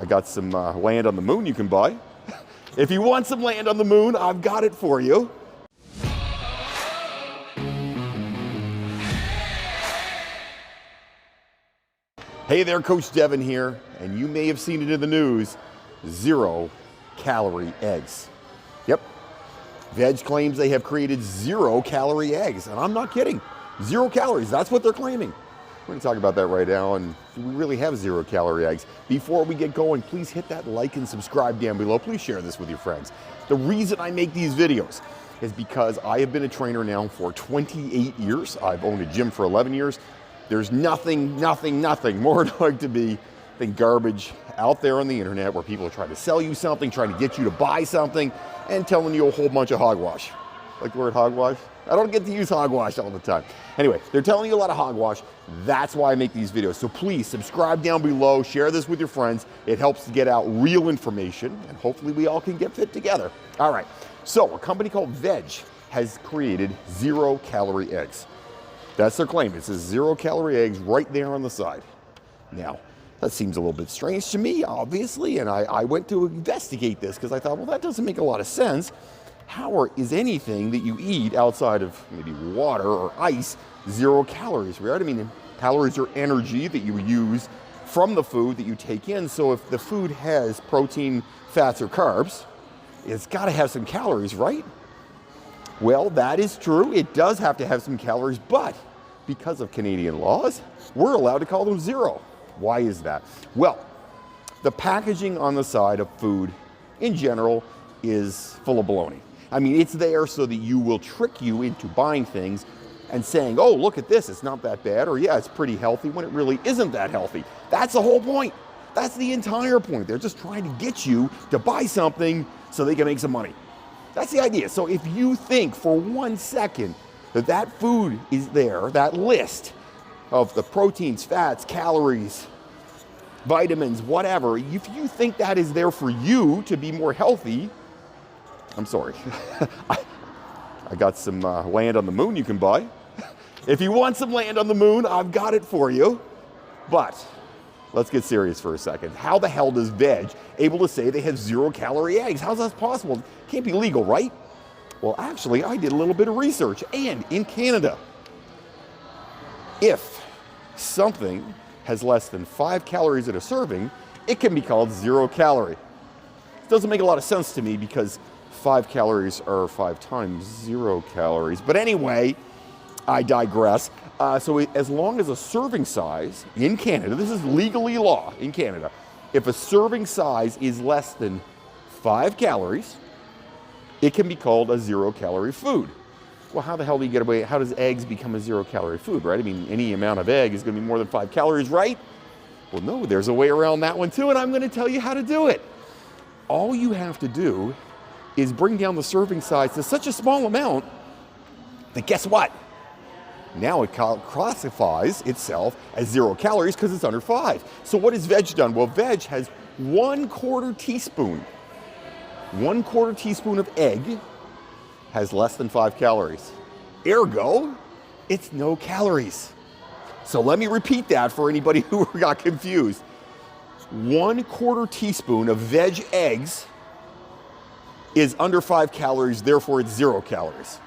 I got some land on the moon you can buy. If you want some land on the moon, I've got it for you. Hey there, Coach Devin here, and you may have seen it in the news, 0-calorie eggs. Yep, Veg claims they have created 0-calorie eggs, and I'm not kidding. 0 calories, that's what they're claiming. We're gonna talk about that right now, and do we really have 0-calorie eggs? Before we get going, please hit that like and subscribe down below. Please share this with your friends. The reason I make these videos is because I have been a trainer now for 28 years. I've owned a gym for 11 years. There's nothing more annoying to me than garbage out there on the internet where people are trying to sell you something, trying to get you to buy something, and telling you a whole bunch of hogwash. Like the word hogwash? I don't get to use hogwash all the time. Anyway, they're telling you a lot of hogwash. That's why I make these videos. So please subscribe down below, share this with your friends. It helps to get out real information, and hopefully we all can get fit together. All right, so a company called Veg has created 0-calorie eggs. That's their claim. It says 0-calorie eggs right there on the side. Now, that seems a little bit strange to me, obviously, and I went to investigate this because I thought, well, that doesn't make a lot of sense. How is anything that you eat outside of maybe water or ice 0 calories, right? I mean, calories are energy that you use from the food that you take in. So if the food has protein, fats, or carbs, it's got to have some calories, right? Well, that is true. It does have to have some calories, but because of Canadian laws, we're allowed to call them 0. Why is that? Well, the packaging on the side of food in general is full of baloney. I mean, it's there so that you will trick you into buying things and saying, oh, look at this, it's not that bad, or yeah, it's pretty healthy, when it really isn't that healthy. That's the whole point. That's the entire point. They're just trying to get you to buy something so they can make some money. That's the idea. So if you think for 1 second that that food is there, that list of the proteins, fats, calories, vitamins, whatever, if you think that is there for you to be more healthy, I'm sorry. I got some land on the moon you can buy. If you want some land on the moon, I've got it for you. But let's get serious for a second. How the hell does Veg able to say they have 0-calorie eggs? How's that possible? Can't be legal, right? Well, actually, I did a little bit of research, and in Canada, if something has less than 5 calories at a serving, it can be called 0-calorie. It doesn't make a lot of sense to me because 5 calories are 5 times 0 calories. But anyway, I digress. So as long as a serving size in Canada, this is legally law in Canada, if a serving size is less than 5 calories, it can be called a 0-calorie food. Well, how the hell do you get away? How does eggs become a 0-calorie food, right? I mean, any amount of egg is going to be more than 5 calories, right? Well, no, there's a way around that one too, and I'm going to tell you how to do it. All you have to do is bring down the serving size to such a small amount that guess what? Now it classifies itself as 0 calories because it's under 5. So what has Veg done? Well, Veg has 1/4 teaspoon. 1/4 teaspoon of egg has less than 5 calories. Ergo, it's no calories. So let me repeat that for anybody who got confused. 1/4 teaspoon of Veg eggs is under 5 calories, therefore it's 0 calories.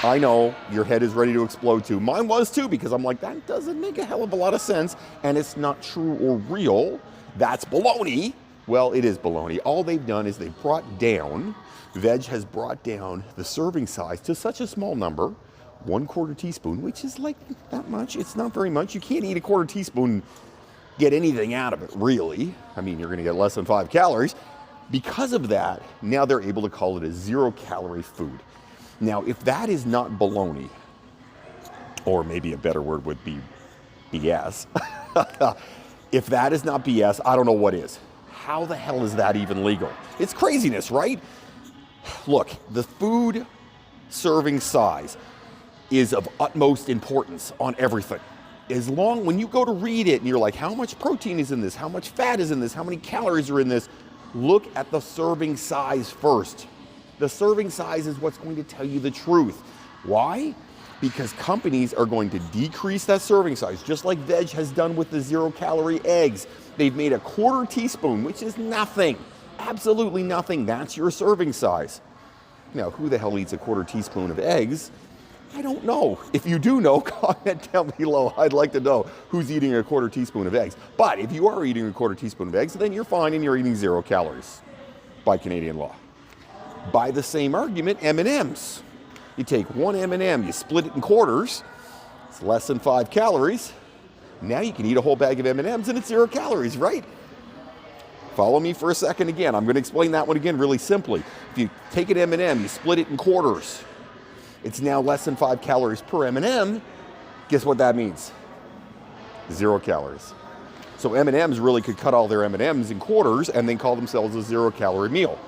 I know your head is ready to explode too. Mine was too, because I'm like, that doesn't make a hell of a lot of sense, and it's not true or real. That's baloney. Well, it is baloney. All they've done is they've brought down, Veg has brought down the serving size to such a small number, 1/4 teaspoon, which is like not much. It's not very much. You can't eat a 1/4 teaspoon, get anything out of it, really. I mean, you're gonna get less than 5 calories. Because of that, now they're able to call it a 0-calorie food. Now, if that is not baloney, or maybe a better word would be BS, if that is not BS, I don't know what is. How the hell is that even legal? It's craziness, right? Look, the food serving size is of utmost importance on everything. When you go to read it and you're like, how much protein is in this? How much fat is in this? How many calories are in this? Look at the serving size first. The serving size is what's going to tell you the truth. Why? because companies are going to decrease that serving size, just like veg has done with the 0-calorie eggs. They've made a 1/4 teaspoon, which is nothing, absolutely nothing. That's your serving size. Now, who the hell eats a 1/4 teaspoon of eggs? I don't know. If you do know, comment down below. I'd like to know who's eating a 1/4 teaspoon of eggs. But if you are eating a 1/4 teaspoon of eggs, then you're fine and you're eating 0 calories by Canadian law. By the same argument, M&Ms. You take one M&M, you split it in quarters, it's less than 5 calories. Now you can eat a whole bag of M&Ms and it's 0 calories, right? Follow me for a second again. I'm going to explain that one again really simply. If you take an M&M, you split it in quarters, it's now less than 5 calories per M&M. Guess what that means? 0 calories. So M&Ms really could cut all their M&Ms in quarters and then call themselves a 0-calorie meal.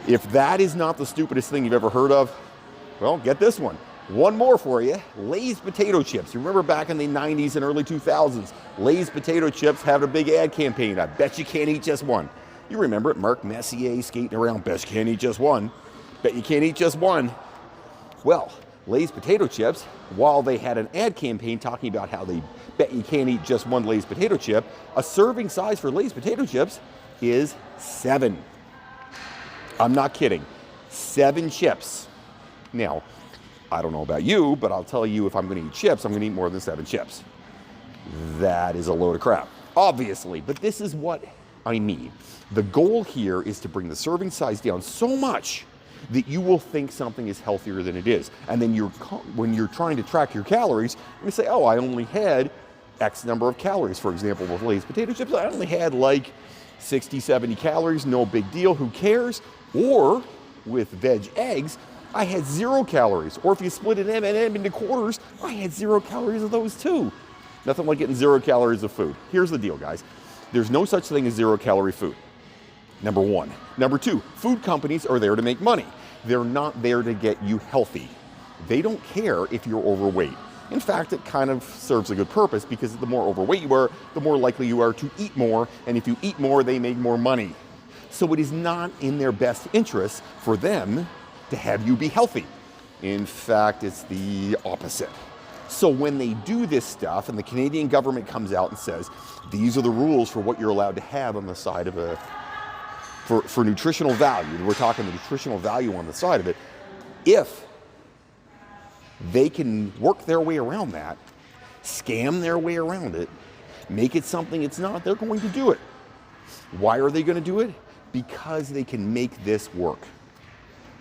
If that is not the stupidest thing you've ever heard of, well, get this one. One more for you. Lay's potato chips. You remember back in the 90s and early 2000s, Lay's potato chips had a big ad campaign. I bet you can't eat just one. You remember it, Mark Messier skating around, bet you can't eat just one. Bet you can't eat just one. Well, Lay's potato chips, while they had an ad campaign talking about how they bet you can't eat just one Lay's potato chip, a serving size for Lay's potato chips is 7. I'm not kidding. 7 chips. Now, I don't know about you, but I'll tell you if I'm going to eat chips, I'm going to eat more than 7 chips. That is a load of crap, obviously, but this is what I mean. The goal here is to bring the serving size down so much that you will think something is healthier than it is. And then when you're trying to track your calories, you say, oh, I only had X number of calories. For example, with Lay's potato chips, I only had like 60, 70 calories, no big deal, who cares? Or with veg eggs, I had 0 calories. Or if you split an M&M into quarters, I had 0 calories of those too. Nothing like getting 0 calories of food. Here's the deal, guys. There's no such thing as 0-calorie food. Number one. Number two, food companies are there to make money. They're not there to get you healthy. They don't care if you're overweight. In fact, it kind of serves a good purpose because the more overweight you are, the more likely you are to eat more. And if you eat more, they make more money. So it is not in their best interest for them to have you be healthy. In fact, it's the opposite. So when they do this stuff and the Canadian government comes out and says, these are the rules for what you're allowed to have on the side of for nutritional value, we're talking the nutritional value on the side of it, if they can work their way around that, scam their way around it, make it something it's not, they're going to do it. Why are they going to do it? Because they can make this work.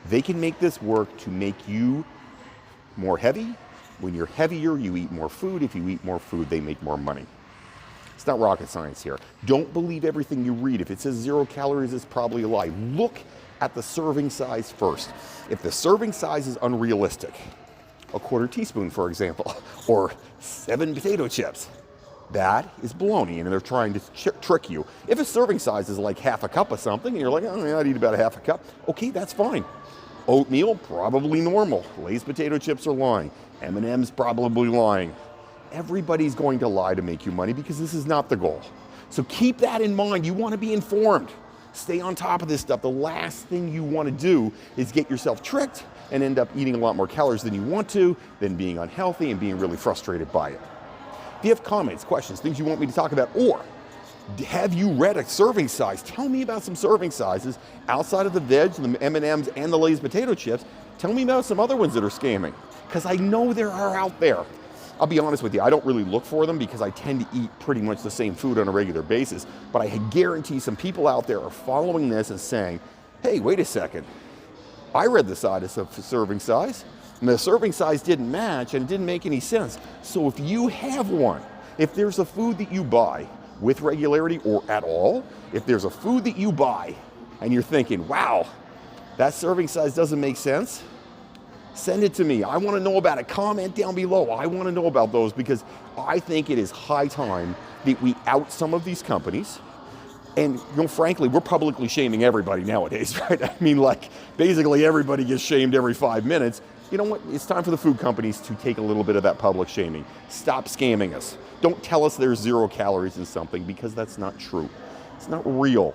They can make this work to make you more heavy. When you're heavier, you eat more food. If you eat more food, they make more money. It's not rocket science here. Don't believe everything you read. If it says 0 calories, it's probably a lie. Look at the serving size first. If the serving size is unrealistic, a 1/4 teaspoon, for example, or 7 potato chips, that is baloney, and they're trying to trick you. If a serving size is like half a cup of something, and you're like, oh, I'd eat about a half a cup, okay, that's fine. Oatmeal, probably normal. Lay's potato chips are lying. M&M's probably lying. Everybody's going to lie to make you money because this is not the goal. So keep that in mind. You want to be informed. Stay on top of this stuff. The last thing you want to do is get yourself tricked and end up eating a lot more calories than you want to, then being unhealthy and being really frustrated by it. If you have comments, questions, things you want me to talk about, or have you read a serving size? Tell me about some serving sizes outside of the veg, the M&Ms, and the Lay's potato chips. Tell me about some other ones that are scamming, because I know there are out there. I'll be honest with you, I don't really look for them because I tend to eat pretty much the same food on a regular basis, but I guarantee some people out there are following this and saying, hey, wait a second, I read the size of serving size, and the serving size didn't match and it didn't make any sense. So if you have one, if there's a food that you buy with regularity or at all, if there's a food that you buy and you're thinking, wow, that serving size doesn't make sense, send it to me. I want to know about it. Comment down below. I want to know about those because I think it is high time that we out some of these companies. And frankly, we're publicly shaming everybody nowadays, right? I mean, like, basically everybody gets shamed every 5 minutes. You know what? It's time for the food companies to take a little bit of that public shaming. Stop scamming us. Don't tell us there's 0 calories in something because that's not true. It's not real.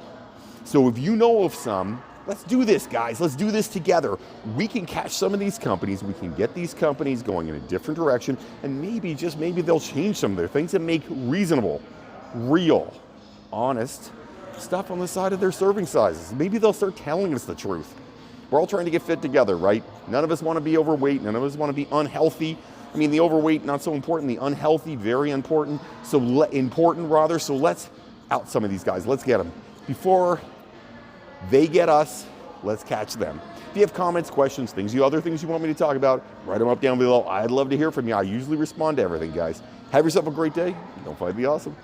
So if you know of some, Let's do this, guys. Let's do this together. We can catch some of these companies. We can get these companies going in a different direction, and maybe, just maybe, they'll change some of their things and make reasonable, real, honest stuff on the side of their serving sizes. Maybe they'll start telling us the truth. We're all trying to get fit together, right? None of us want to be overweight. None of us want to be unhealthy. I mean, the overweight, not so important. The unhealthy, very important. So let's out some of these guys. Let's get them. Before they get us, let's catch them. If you have comments, questions, other things you want me to talk about, write them up down below. I'd love to hear from you. I usually respond to everything, guys. Have yourself a great day. Don't fight, be awesome.